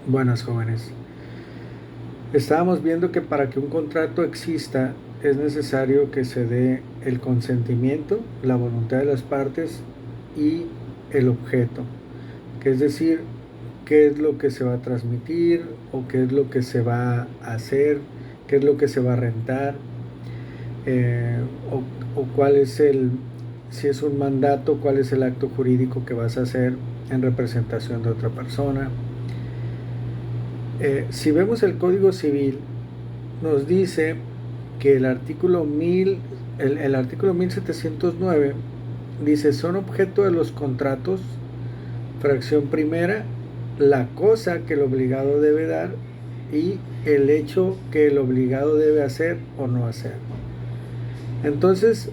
Buenas, jóvenes. Estábamos viendo que para que un contrato exista es necesario que se dé el consentimiento, la voluntad de las partes y el objeto, que es decir, qué es lo que se va a transmitir o qué es lo que se va a hacer, qué es lo que se va a rentar, eh, o cuál es si es un mandato, cuál es el acto jurídico que vas a hacer en representación de otra persona. Si vemos el Código Civil, nos dice que el artículo 1709 dice: son objeto de los contratos, fracción primera, la cosa que el obligado debe dar y el hecho que el obligado debe hacer o no hacer. Entonces,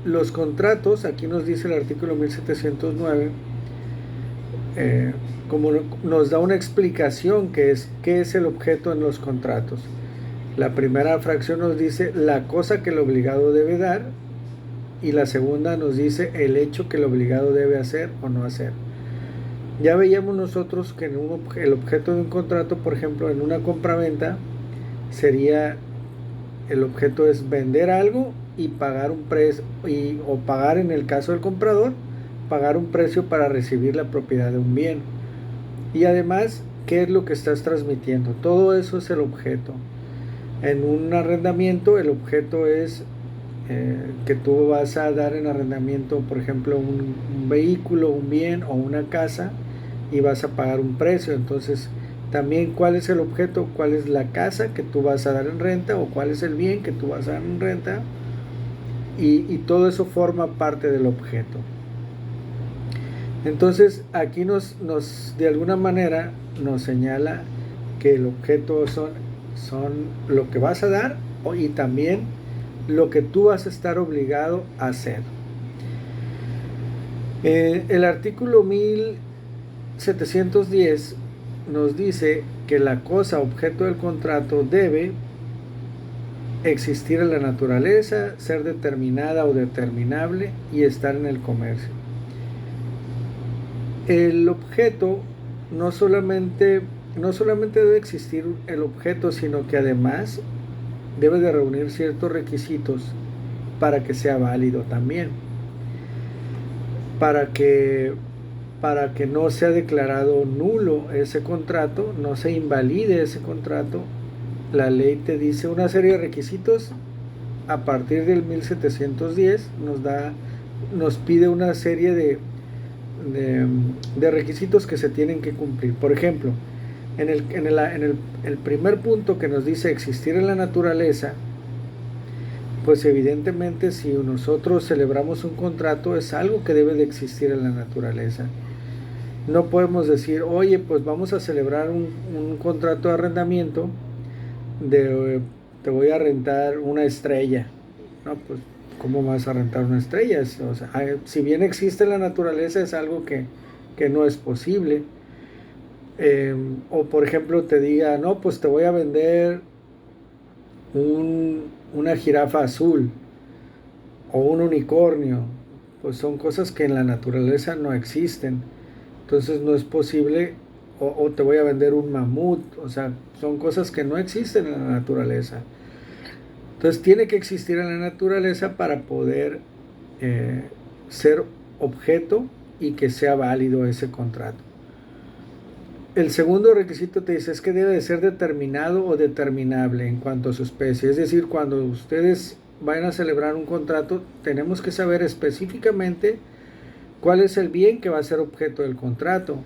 los contratos, aquí nos dice el artículo 1709, como nos da una explicación qué es el objeto en los contratos. La primera fracción nos dice la cosa que el obligado debe dar y la segunda nos dice el hecho que el obligado debe hacer o no hacer. Ya veíamos nosotros que el objeto de un contrato, por ejemplo, en una compraventa, sería, el objeto es vender algo y pagar un precio, o pagar, en el caso del comprador, pagar un precio para recibir la propiedad de un bien. Y además, ¿qué es lo que estás transmitiendo? Todo eso es el objeto. En un arrendamiento, el objeto es que tú vas a dar en arrendamiento, por ejemplo, un vehículo, un bien o una casa, y vas a pagar un precio. Entonces, también cuál es el objeto, cuál es la casa que tú vas a dar en renta o cuál es el bien que tú vas a dar en renta, y todo eso forma parte del objeto. Entonces, aquí de alguna manera nos señala que el objeto son lo que vas a dar y también lo que tú vas a estar obligado a hacer. El artículo 1710 nos dice que la cosa objeto del contrato debe existir en la naturaleza, ser determinada o determinable y estar en el comercio. El objeto no solamente, no solamente debe existir el objeto, sino que además debe de reunir ciertos requisitos para que sea válido también. Para que, para que no sea declarado nulo ese contrato, no se invalide ese contrato, la ley te dice una serie de requisitos. A partir del 1710 nos pide una serie de requisitos que se tienen que cumplir. Por ejemplo, el primer punto que nos dice existir en la naturaleza, pues evidentemente si nosotros celebramos un contrato es algo que debe de existir en la naturaleza. No podemos decir, oye, pues vamos a celebrar un contrato de arrendamiento, te voy a rentar una estrella. No, pues, ¿cómo vas a rentar una estrella? O sea, si bien existe en la naturaleza, es algo que no es posible. O por ejemplo te diga, no, pues te voy a vender una jirafa azul o un unicornio. Pues son cosas que en la naturaleza no existen. Entonces no es posible. O te voy a vender un mamut. O sea, son cosas que no existen en la naturaleza. Entonces tiene que existir en la naturaleza para poder eh, ser objeto y que sea válido ese contrato. El segundo requisito te dice es que debe de ser determinado o determinable en cuanto a su especie. Es decir, cuando ustedes vayan a celebrar un contrato, tenemos que saber específicamente cuál es el bien que va a ser objeto del contrato.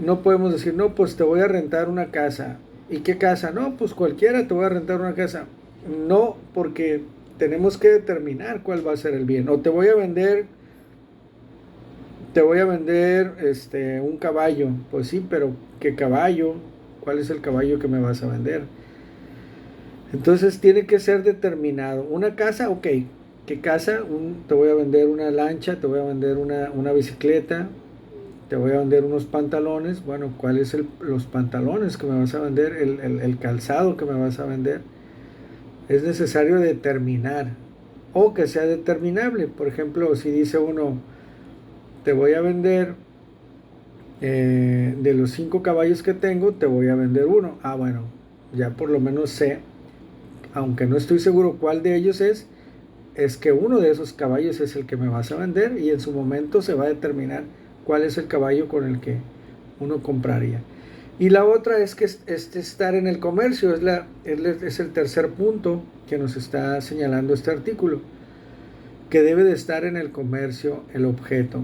No podemos decir, no, pues te voy a rentar una casa. ¿Y qué casa? No, pues cualquiera, te voy a rentar una casa. No, porque tenemos que determinar cuál va a ser el bien. O te voy a vender un caballo. Pues sí, pero ¿qué caballo? ¿Cuál es el caballo que me vas a vender? Entonces tiene que ser determinado. Una casa, ok. ¿Qué casa? Te voy a vender una lancha, te voy a vender una bicicleta, te voy a vender unos pantalones. Bueno, ¿cuáles son los pantalones que me vas a vender? El calzado que me vas a vender. Es necesario determinar o que sea determinable. Por ejemplo, si dice uno, te voy a vender de los 5 caballos que tengo, te voy a vender uno. Ah, bueno, ya por lo menos sé, aunque no estoy seguro cuál de ellos es que uno de esos caballos es el que me vas a vender y en su momento se va a determinar cuál es el caballo con el que uno compraría. Y la otra es que es estar en el comercio, es el tercer punto que nos está señalando este artículo, que debe de estar en el comercio el objeto.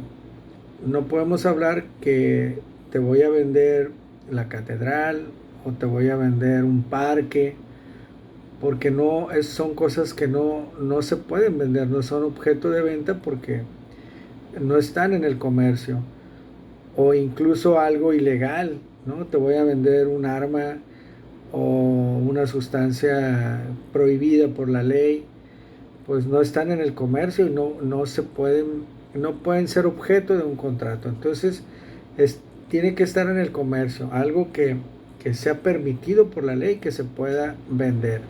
No podemos hablar que te voy a vender la catedral o te voy a vender un parque, porque son cosas que no se pueden vender, no son objeto de venta porque no están en el comercio. O incluso algo ilegal, ¿no? Te voy a vender un arma o una sustancia prohibida por la ley, pues no están en el comercio y no pueden ser objeto de un contrato. Entonces, tiene que estar en el comercio, algo que sea permitido por la ley, que se pueda vender.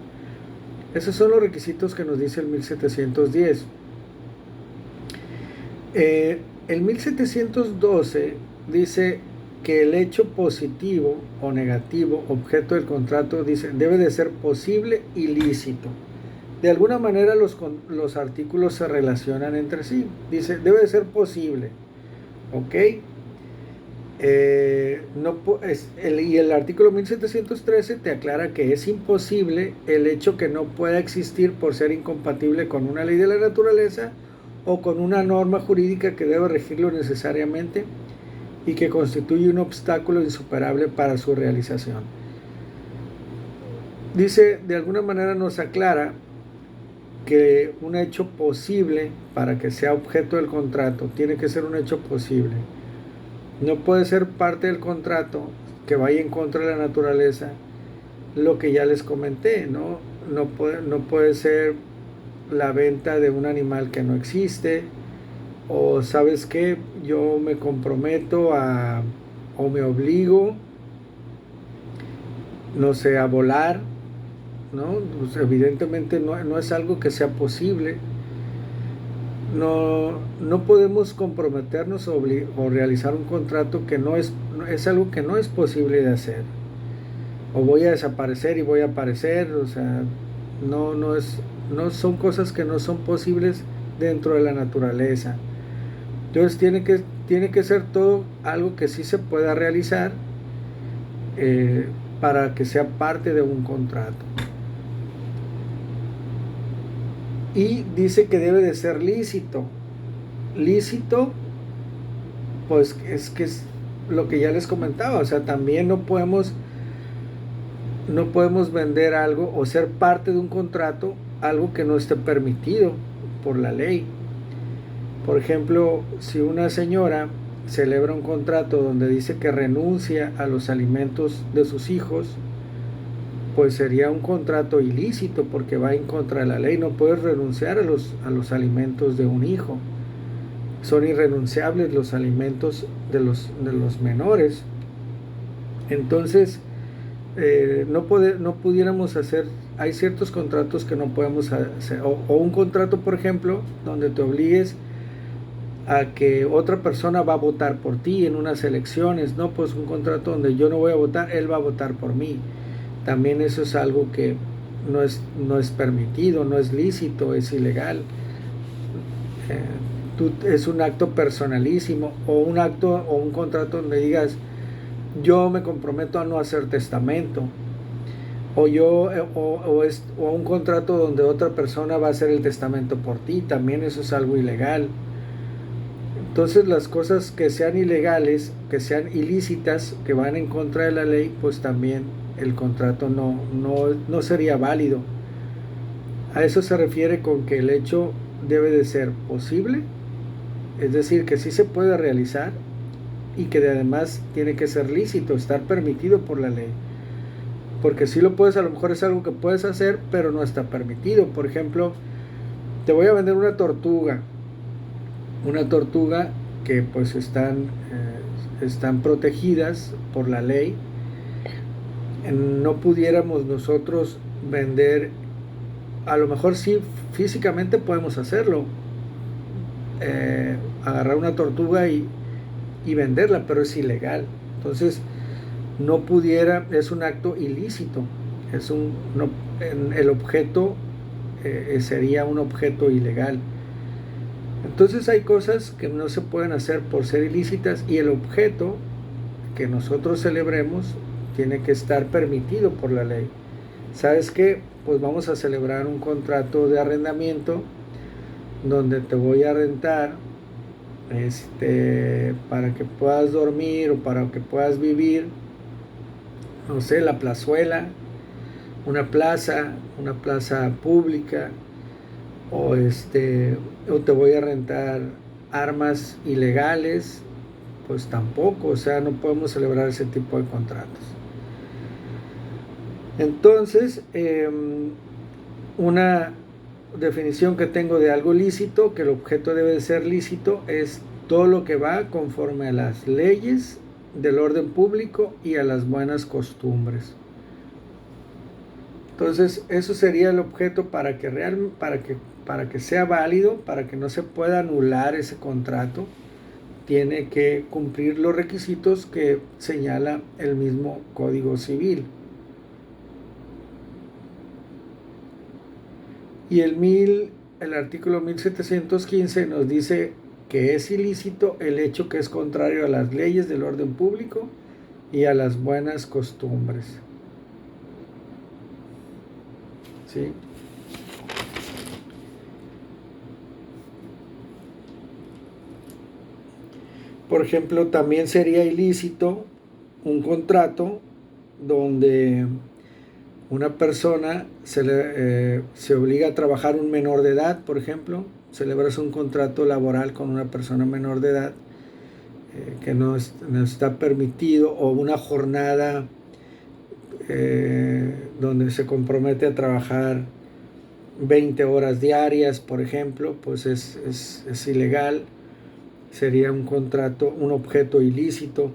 Esos son los requisitos que nos dice el 1710. El 1712 dice que el hecho positivo o negativo objeto del contrato debe de ser posible y lícito. De alguna manera los artículos se relacionan entre sí. Dice, debe de ser posible. ¿Ok? Y el artículo 1713 te aclara que es imposible el hecho que no pueda existir por ser incompatible con una ley de la naturaleza o con una norma jurídica que debe regirlo necesariamente y que constituye un obstáculo insuperable para su realización. Dice, de alguna manera nos aclara que un hecho posible, para que sea objeto del contrato, tiene que ser un hecho posible. No puede ser parte del contrato que vaya en contra de la naturaleza, lo que ya les comenté, ¿no? No puede ser la venta de un animal que no existe, o sabes qué, yo me comprometo o me obligo, no sé, a volar, ¿no? Pues evidentemente no es algo que sea posible. No podemos comprometernos o realizar un contrato que es algo que no es posible de hacer. O voy a desaparecer y voy a aparecer, o sea, no son cosas que no son posibles dentro de la naturaleza. Entonces tiene que ser todo algo que sí se pueda realizar para que sea parte de un contrato. Y dice que debe de ser lícito. Lícito, pues es lo que ya les comentaba, o sea, también no podemos vender algo o ser parte de un contrato, algo que no esté permitido por la ley. Por ejemplo, si una señora celebra un contrato donde dice que renuncia a los alimentos de sus hijos, pues sería un contrato ilícito porque va en contra de la ley. No puedes renunciar a los alimentos de un hijo. Son irrenunciables los alimentos de los menores. Entonces, no pudiéramos hacer, hay ciertos contratos que no podemos hacer, o un contrato, por ejemplo, donde te obligues a que otra persona va a votar por ti en unas elecciones. No, pues un contrato donde yo no voy a votar, él va a votar por mí. También eso es algo que no es permitido, no es lícito, es ilegal. Es un acto personalísimo, o un contrato donde digas, yo me comprometo a no hacer testamento, o un contrato donde otra persona va a hacer el testamento por ti. También eso es algo ilegal. Entonces las cosas que sean ilegales, que sean ilícitas, que van en contra de la ley, pues también el contrato no sería válido. A eso se refiere con que el hecho debe de ser posible, es decir, que sí se puede realizar y que además tiene que ser lícito, estar permitido por la ley. Porque si lo puedes, a lo mejor es algo que puedes hacer, pero no está permitido. Por ejemplo, te voy a vender una tortuga que pues están protegidas por la ley. No pudiéramos nosotros vender, a lo mejor sí físicamente podemos hacerlo, agarrar una tortuga y y venderla, pero es ilegal. Entonces, no pudiera, es un acto ilícito, es el objeto sería un objeto ilegal. Entonces hay cosas que no se pueden hacer por ser ilícitas y el objeto que nosotros celebremos tiene que estar permitido por la ley. ¿Sabes qué? Pues vamos a celebrar un contrato de arrendamiento donde te voy a rentar para que puedas dormir o para que puedas vivir, no sé, la plazuela, una plaza pública, o o te voy a rentar armas ilegales, pues tampoco, o sea, no podemos celebrar ese tipo de contratos. Entonces, una definición que tengo de algo lícito, que el objeto debe de ser lícito, es todo lo que va conforme a las leyes del orden público y a las buenas costumbres. Entonces, eso sería el objeto para que sea válido, para que no se pueda anular ese contrato, tiene que cumplir los requisitos que señala el mismo Código Civil. Y el artículo 1715 nos dice que es ilícito el hecho que es contrario a las leyes del orden público y a las buenas costumbres. ¿Sí? Por ejemplo, también sería ilícito un contrato donde una persona se obliga a trabajar un menor de edad, por ejemplo, celebras un contrato laboral con una persona menor de edad que no está permitido, o una jornada donde se compromete a trabajar 20 horas diarias, por ejemplo, pues es ilegal, sería un contrato, un objeto ilícito.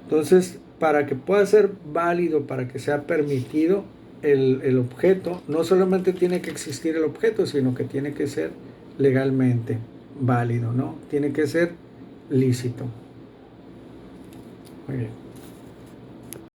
Entonces, para que pueda ser válido, para que sea permitido el objeto, no solamente tiene que existir el objeto, sino que tiene que ser legalmente válido, ¿no? Tiene que ser lícito. Muy bien.